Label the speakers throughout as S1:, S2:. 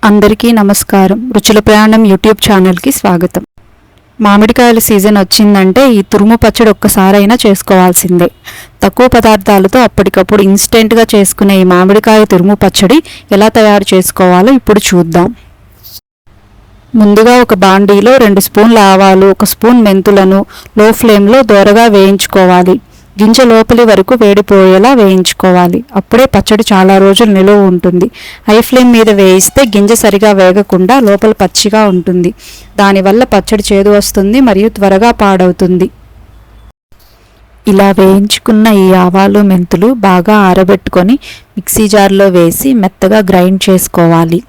S1: అందరికీ నమస్కారం. రుచుల ప్రయాణం యూట్యూబ్ ఛానల్కి స్వాగతం. మామిడికాయల సీజన్ వచ్చిందంటే ఈ తురుము పచ్చడి ఒక్కసారైనా చేసుకోవాల్సిందే. తక్కువ పదార్థాలతో అప్పటికప్పుడు ఇన్స్టెంట్గా చేసుకునే ఈ మామిడికాయ తురుము పచ్చడి ఎలా తయారు చేసుకోవాలో ఇప్పుడు చూద్దాం. ముందుగా ఒక బాండీలో 2 స్పూన్ల ఆవాలు, 1 స్పూన్ మెంతులను లో ఫ్లేమ్లో దోరగా వేయించుకోవాలి. గింజ లోపలి వరకు వేడిపోయేలా వేయించుకోవాలి. అప్పుడే పచ్చడి చాలా రోజులు నిలువ ఉంటుంది. హై ఫ్లేమ్ మీద వేయిస్తే గింజ సరిగా వేగకుండా లోపల పచ్చిగా ఉంటుంది. దానివల్ల పచ్చడి చేదు వస్తుంది మరియు త్వరగా పాడవుతుంది. ఇలా వేయించుకున్న ఈ ఆవాలు, మెంతులు బాగా ఆరబెట్టుకొని మిక్సీ జార్లో వేసి మెత్తగా గ్రైండ్ చేసుకోవాలి.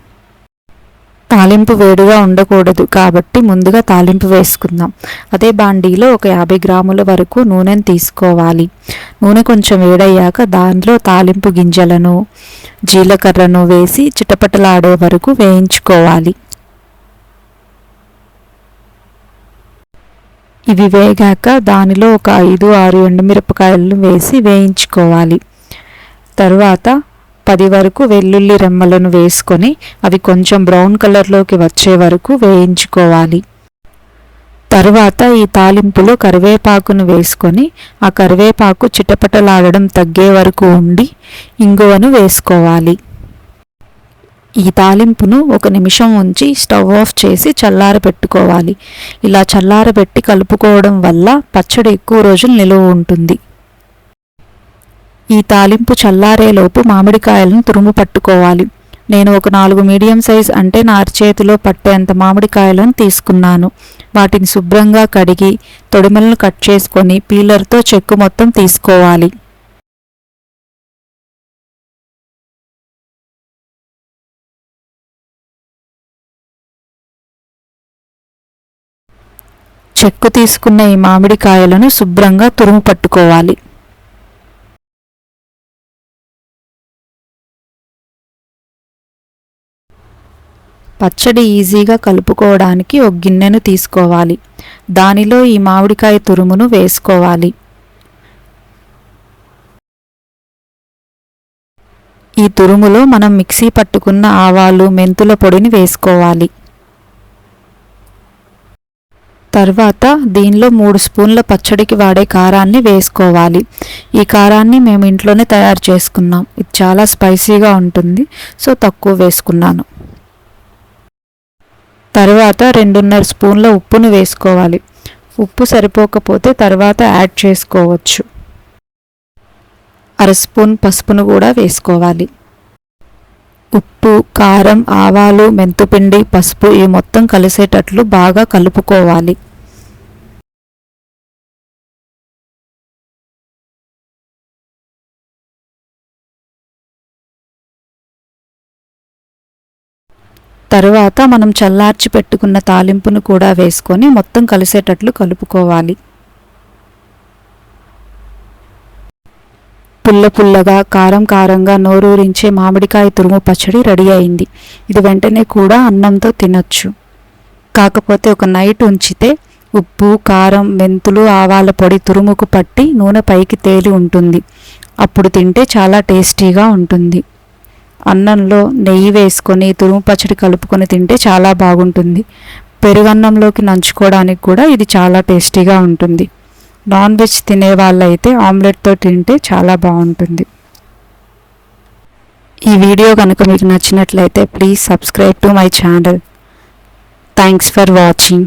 S1: తాలింపు వేడిగా ఉండకూడదు కాబట్టి ముందుగా తాలింపు వేసుకుందాం. అదే బాండీలో ఒక 50 గ్రాముల వరకు నూనెను తీసుకోవాలి. నూనె కొంచెం వేడయ్యాక దానిలో తాలింపు గింజలను, జీలకర్రను వేసి చిటపటలాడే వరకు వేయించుకోవాలి. ఇవి వేగాక దానిలో ఒక 5-6 ఎండుమిరపకాయలను వేసి వేయించుకోవాలి. తరువాత 10 వరకు వెల్లుల్లి రెమ్మలను వేసుకొని అవి కొంచెం బ్రౌన్ కలర్లోకి వచ్చే వరకు వేయించుకోవాలి. తరువాత ఈ తాలింపులో కరివేపాకును వేసుకొని ఆ కరివేపాకు చిటపటలాడడం తగ్గే వరకు ఉండి ఇంగువను వేసుకోవాలి. ఈ తాలింపును 1 నిమిషం ఉంచి స్టవ్ ఆఫ్ చేసి చల్లారబెట్టుకోవాలి. ఇలా చల్లారబెట్టి కలుపుకోవడం వల్ల పచ్చడి ఎక్కువ రోజులు నిలువ ఉంటుంది. ఈ తాలింపు చల్లారేలోపు మామిడికాయలను తురుము పట్టుకోవాలి. నేను ఒక 4 మీడియం సైజ్ అంటే నా అరచేతిలో పట్టేంత మామిడికాయలను తీసుకున్నాను. వాటిని శుభ్రంగా కడిగి తొడిమలను కట్ చేసుకొని పీలర్తో చెక్కు మొత్తం తీసుకోవాలి. చెక్కు తీసుకున్న ఈ మామిడికాయలను శుభ్రంగా తురుము పట్టుకోవాలి. పచ్చడి ఈజీగా కలుపుకోవడానికి ఒక గిన్నెను తీసుకోవాలి. దానిలో ఈ మామిడికాయ తురుమును వేసుకోవాలి. ఈ తురుములో మనం మిక్సీ పట్టుకున్న ఆవాలు, మెంతుల పొడిని వేసుకోవాలి. తర్వాత దీనిలో 3 స్పూన్ల పచ్చడికి వాడే కారాన్ని వేసుకోవాలి. ఈ కారాన్ని మేము ఇంట్లోనే తయారు చేసుకున్నాం. ఇది చాలా స్పైసీగా ఉంటుంది, సో తక్కువ వేసుకున్నాను. తర్వాత 2.5 స్పూన్ల ఉప్పును వేసుకోవాలి. ఉప్పు సరిపోకపోతే తర్వాత యాడ్ చేసుకోవచ్చు. 1/2 స్పూన్ పసుపును కూడా వేసుకోవాలి. ఉప్పు, కారం, ఆవాలు, మెంతుపిండి, పసుపు ఇవి మొత్తం కలిసేటట్లు బాగా కలుపుకోవాలి. తరువాత మనం చల్లార్చి పెట్టుకున్న తాలింపును కూడా వేసుకొని మొత్తం కలిసేటట్లు కలుపుకోవాలి. పుల్లగా, కారంగా నోరూరించే మామిడికాయ తురుము పచ్చడి రెడీ అయింది. ఇది వెంటనే కూడా అన్నంతో తినొచ్చు. కాకపోతే ఒక నైట్ ఉంచితే ఉప్పు, కారం, మెంతులు, ఆవాల పొడి తురుముకు పట్టి నూనె పైకి తేలి ఉంటుంది. అప్పుడు తింటే చాలా టేస్టీగా ఉంటుంది. అన్నంలో నెయ్యి వేసుకొని తురుము పచ్చడి కలుపుకొని తింటే చాలా బాగుంటుంది. పెరుగన్నంలోకి నంచుకోవడానికి కూడా ఇది చాలా టేస్టీగా ఉంటుంది. నాన్ వెజ్ తినే వాళ్ళైతే ఆమ్లెట్తో తింటే చాలా బాగుంటుంది. ఈ వీడియో కనుక మీకు నచ్చినట్లయితే please subscribe to my channel. Thanks for watching.